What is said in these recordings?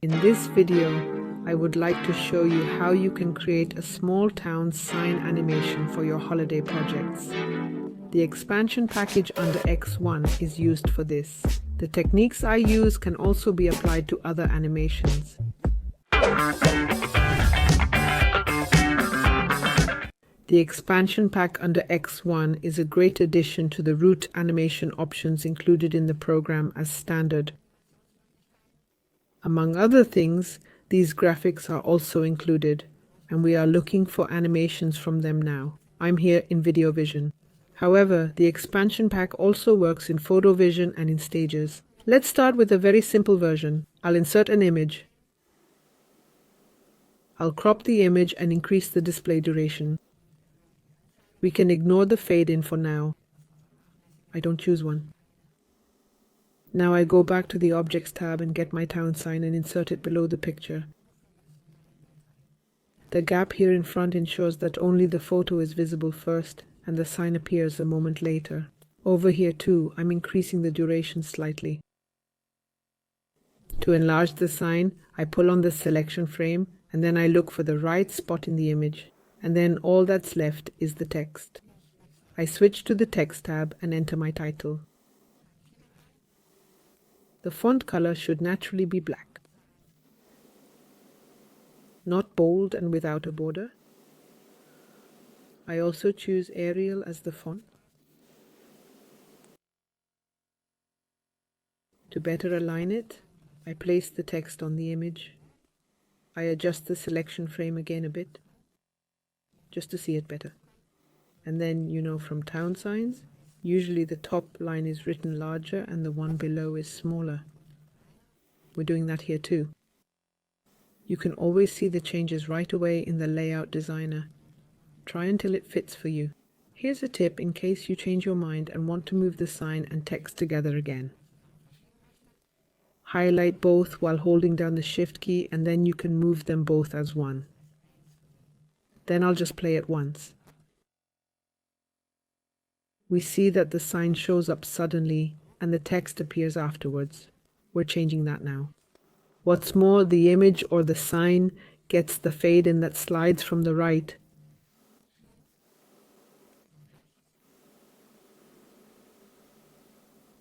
In this video, I would like to show you how you can create a small town sign animation for your holiday projects. The expansion package under X1 is used for this. The techniques I use can also be applied to other animations. The expansion pack under X1 is a great addition to the root animation options included in the program as standard. Among other things, these graphics are also included, and we are looking for animations from them now. I'm here in Video Vision. However, the expansion pack also works in Photo Vision and in Stages. Let's start with a very simple version. I'll insert an image. I'll crop the image and increase the display duration. We can ignore the fade in for now. I don't choose one. Now I go back to the Objects tab and get my town sign and insert it below the picture. The gap here in front ensures that only the photo is visible first and the sign appears a moment later. Over here too, I'm increasing the duration slightly. To enlarge the sign, I pull on the selection frame and then I look for the right spot in the image, and then all that's left is the text. I switch to the Text tab and enter my title. The font color should naturally be black, not bold and without a border. I also choose Arial as the font. To better align it, I place the text on the image. I adjust the selection frame again a bit, just to see it better. And then, from town signs, usually the top line is written larger and the one below is smaller. We're doing that here too. You can always see the changes right away in the Layout Designer. Try until it fits for you. Here's a tip in case you change your mind and want to move the sign and text together again. Highlight both while holding down the Shift key and then you can move them both as one. Then I'll just play it once. We see that the sign shows up suddenly and the text appears afterwards. We're changing that now. What's more, the image or the sign gets the fade in that slides from the right.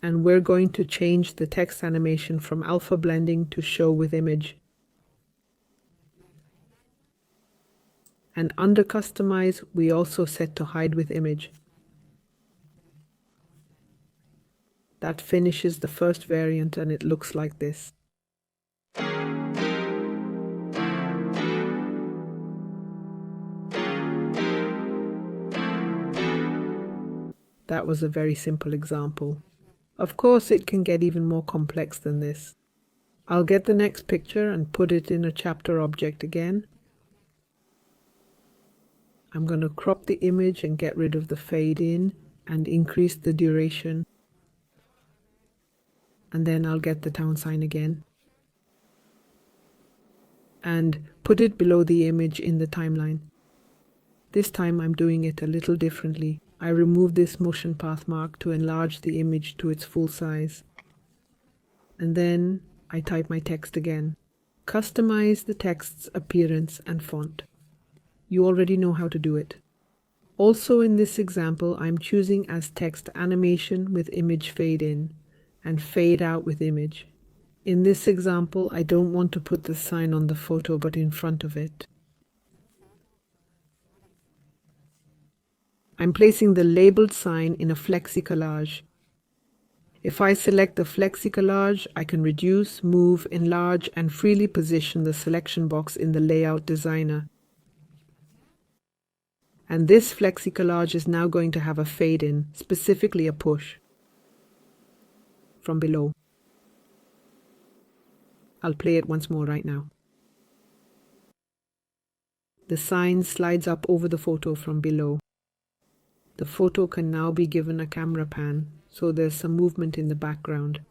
And we're going to change the text animation from alpha blending to show with image. And under Customize, we also set to hide with image. That finishes the first variant and it looks like this. That was a very simple example. Of course, it can get even more complex than this. I'll get the next picture and put it in a chapter object again. I'm going to crop the image and get rid of the fade in and increase the duration. And then I'll get the town sign again and put it below the image in the timeline. This time I'm doing it a little differently. I remove this motion path mark to enlarge the image to its full size. And then I type my text again. Customize the text's appearance and font. You already know how to do it. Also in this example, I'm choosing as text animation with image fade in and fade out with image. In this example, I don't want to put the sign on the photo but in front of it. I'm placing the labeled sign in a flexi collage. If I select the flexi collage, I can reduce, move, enlarge, and freely position the selection box in the Layout Designer. And this flexi collage is now going to have a fade in, specifically a push from below. I'll play it once more right now. The sign slides up over the photo from below. The photo can now be given a camera pan, so there's some movement in the background.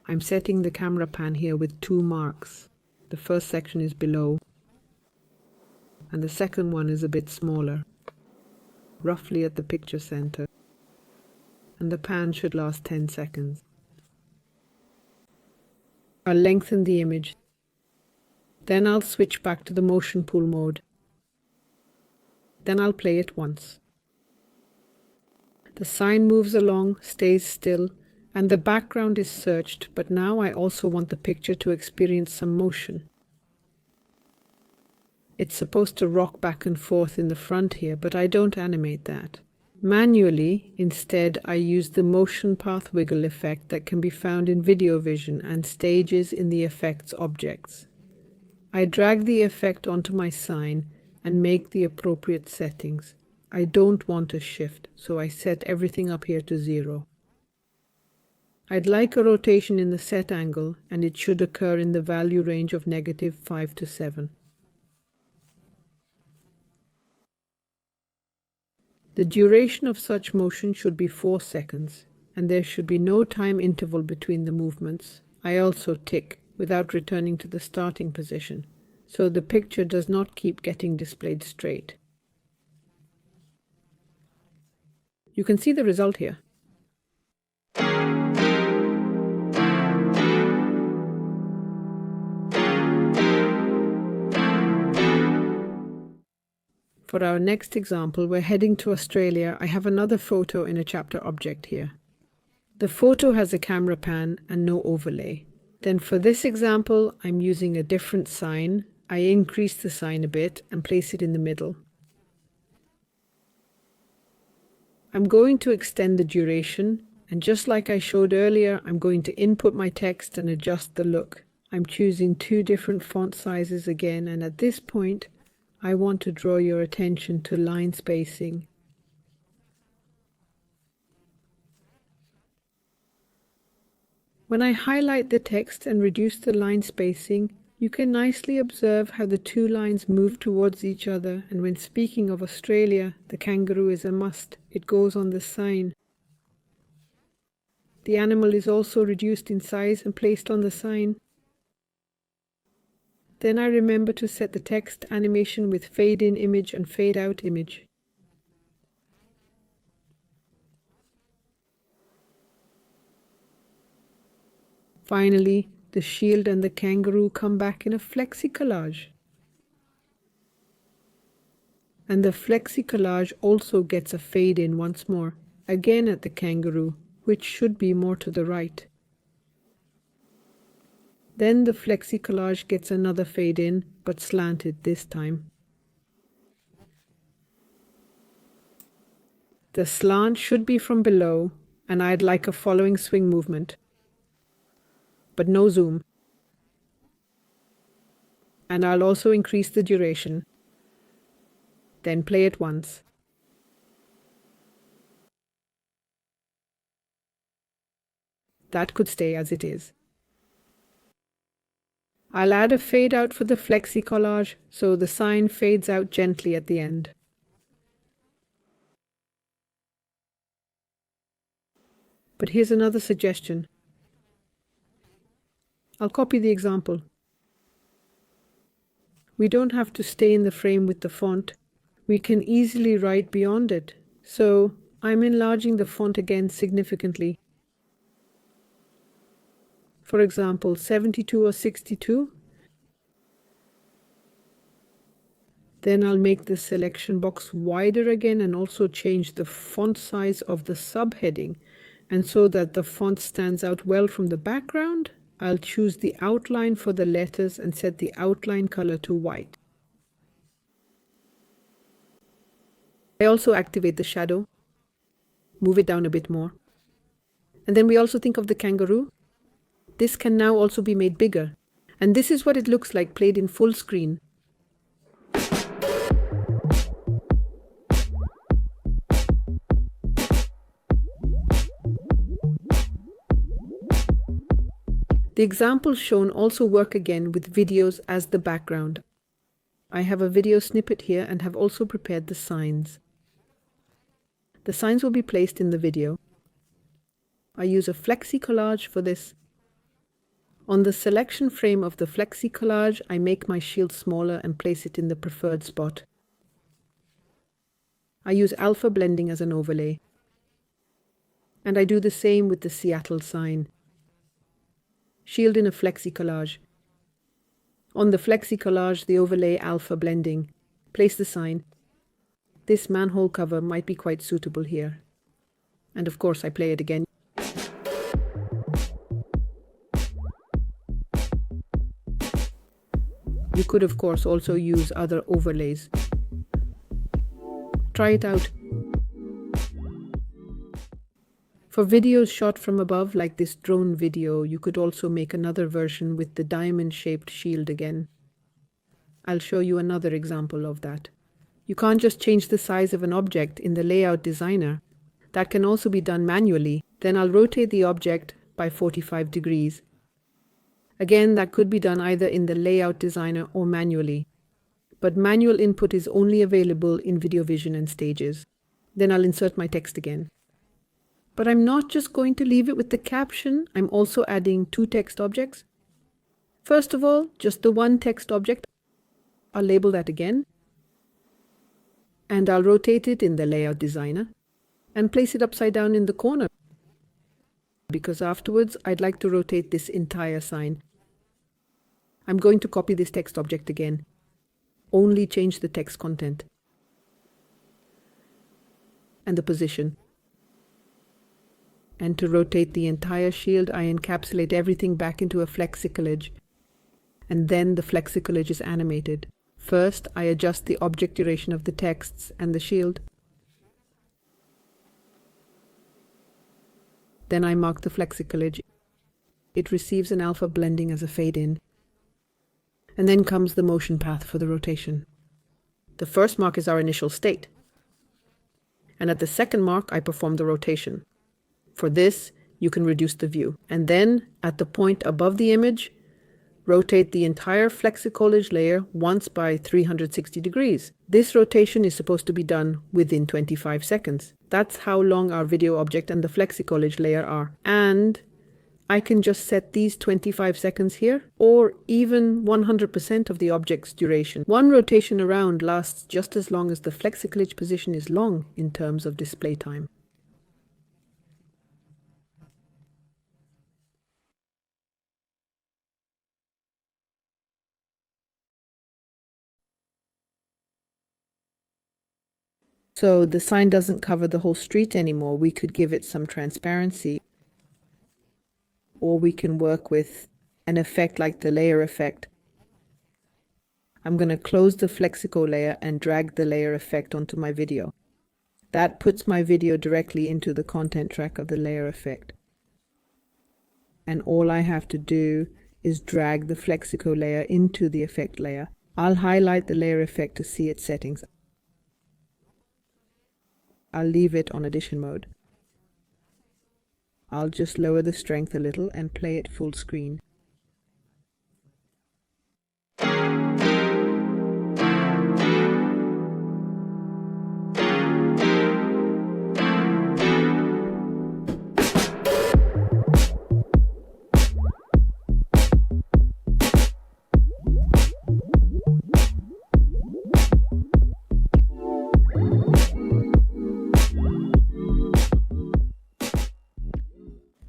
I'm setting the camera pan here with 2 marks. The first section is below, and the second one is a bit smaller, roughly at the picture center. And the pan should last 10 seconds. I'll lengthen the image. Then I'll switch back to the motion pool mode. Then I'll play it once. The sign moves along, stays still, and the background is searched, but now I also want the picture to experience some motion. It's supposed to rock back and forth in the front here, but I don't animate that. Manually, instead, I use the motion path wiggle effect that can be found in Video Vision and stages in the effects objects. I drag the effect onto my sign and make the appropriate settings. I don't want a shift, so I set everything up here to 0. I'd like a rotation in the set angle, and it should occur in the value range of -5 to 7. The duration of such motion should be 4 seconds, and there should be no time interval between the movements. I also tick without returning to the starting position, so the picture does not keep getting displayed straight. You can see the result here. For our next example, we're heading to Australia. I have another photo in a chapter object here. The photo has a camera pan and no overlay. Then for this example, I'm using a different sign. I increase the sign a bit and place it in the middle. I'm going to extend the duration, and just like I showed earlier, I'm going to input my text and adjust the look. I'm choosing 2 different font sizes again, and at this point, I want to draw your attention to line spacing. When I highlight the text and reduce the line spacing, you can nicely observe how the 2 lines move towards each other, and when speaking of Australia, the kangaroo is a must. It goes on the sign. The animal is also reduced in size and placed on the sign. Then I remember to set the text animation with fade in image and fade out image. Finally, the shield and the kangaroo come back in a flexi collage. And the flexi collage also gets a fade in once more, again at the kangaroo, which should be more to the right. Then the flexi collage gets another fade in, but slanted this time. The slant should be from below, and I'd like a following swing movement, but no zoom. And I'll also increase the duration. Then play it once. That could stay as it is. I'll add a fade out for the flexi collage, so the sign fades out gently at the end. But here's another suggestion. I'll copy the example. We don't have to stay in the frame with the font. We can easily write beyond it. So I'm enlarging the font again significantly. For example, 72 or 62. Then I'll make the selection box wider again and also change the font size of the subheading. And so that the font stands out well from the background, I'll choose the outline for the letters and set the outline color to white. I also activate the shadow, move it down a bit more. And then we also think of the kangaroo. This can now also be made bigger. And this is what it looks like played in full screen. The examples shown also work again with videos as the background. I have a video snippet here and have also prepared the signs. The signs will be placed in the video. I use a flexi collage for this. On the selection frame of the flexi collage, I make my shield smaller and place it in the preferred spot. I use alpha blending as an overlay. And I do the same with the Seattle sign. shield in a flexi collage. On the flexi collage, the overlay alpha blending. Place the sign. This manhole cover might be quite suitable here. And of course I play it again. You could of course also use other overlays. Try it out. For videos shot from above, like this drone video, you could also make another version with the diamond-shaped shield again. I'll show you another example of that. You can't just change the size of an object in the layout designer. That can also be done manually. Then I'll rotate the object by 45 degrees. Again, that could be done either in the layout designer or manually. But manual input is only available in Video Vision and Stages. Then I'll insert my text again. But I'm not just going to leave it with the caption, I'm also adding 2 text objects. First of all, just the one text object. I'll label that again. And I'll rotate it in the layout designer and place it upside down in the corner. Because afterwards, I'd like to rotate this entire sign. I'm going to copy this text object again. Only change the text content and the position. And to rotate the entire shield, I encapsulate everything back into a flexi-collage. And then the flexi-collage is animated. First, I adjust the object duration of the texts and the shield. Then I mark the flexi-collage. It receives an alpha blending as a fade-in. And then comes the motion path for the rotation. The first mark is our initial state. And at the second mark, I perform the rotation. For this, you can reduce the view. And then, at the point above the image, rotate the entire flexi-collage layer once by 360 degrees. This rotation is supposed to be done within 25 seconds. That's how long our video object and the flexi-collage layer are. And I can just set these 25 seconds here, or even 100% of the object's duration. One rotation around lasts just as long as the flexi-collage position is long in terms of display time. So the sign doesn't cover the whole street anymore. We could give it some transparency. Or we can work with an effect like the layer effect. I'm going to close the Flexico layer and drag the layer effect onto my video. That puts my video directly into the content track of the layer effect. And all I have to do is drag the Flexico layer into the effect layer. I'll highlight the layer effect to see its settings. I'll leave it on edition mode. I'll just lower the strength a little and play it full screen.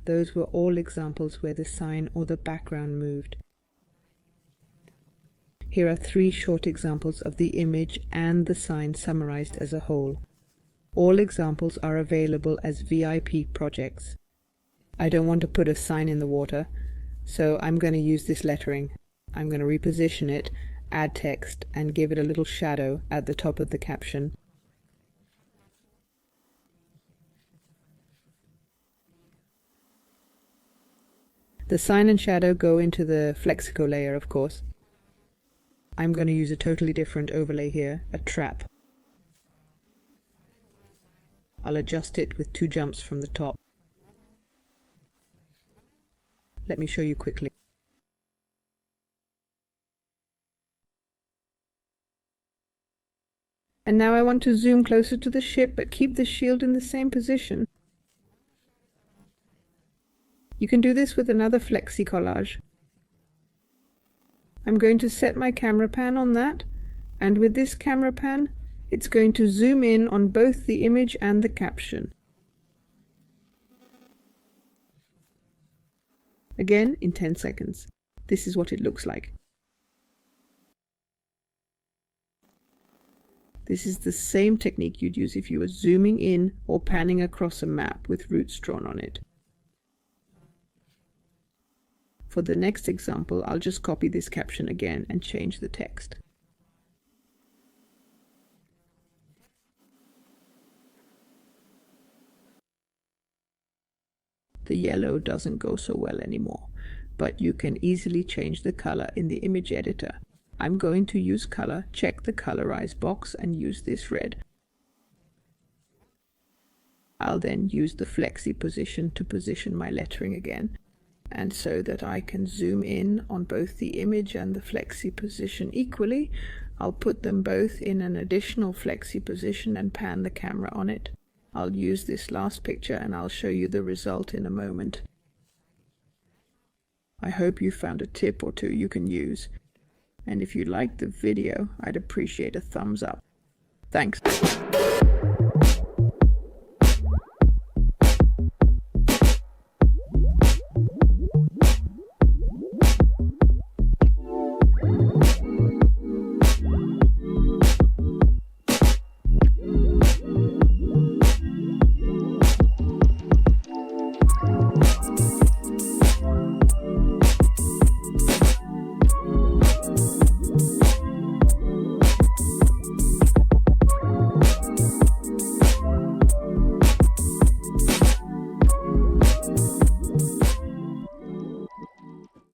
Those were all examples where the sign or the background moved. Here are 3 short examples of the image and the sign summarized as a whole. All examples are available as VIP projects. I don't want to put a sign in the water, so I'm going to use this lettering. I'm going to reposition it, add text, and give it a little shadow at the top of the caption. The sign and shadow go into the Flexico layer, of course. I'm going to use a totally different overlay here, a trap. I'll adjust it with 2 jumps from the top. Let me show you quickly. And now I want to zoom closer to the ship, but keep the shield in the same position. You can do this with another flexi collage. I'm going to set my camera pan on that, and with this camera pan, it's going to zoom in on both the image and the caption. Again in 10 seconds. This is what it looks like. This is the same technique you'd use if you were zooming in or panning across a map with routes drawn on it. For the next example, I'll just copy this caption again and change the text. The yellow doesn't go so well anymore, but you can easily change the color in the image editor. I'm going to use color, check the colorize box and use this red. I'll then use the flexi position to position my lettering again, and so that I can zoom in on both the image and the flexi position equally, I'll put them both in an additional flexi position and pan the camera on it. I'll use this last picture and I'll show you the result in a moment. I hope you found a tip or two you can use. And if you liked the video, I'd appreciate a thumbs up. Thanks.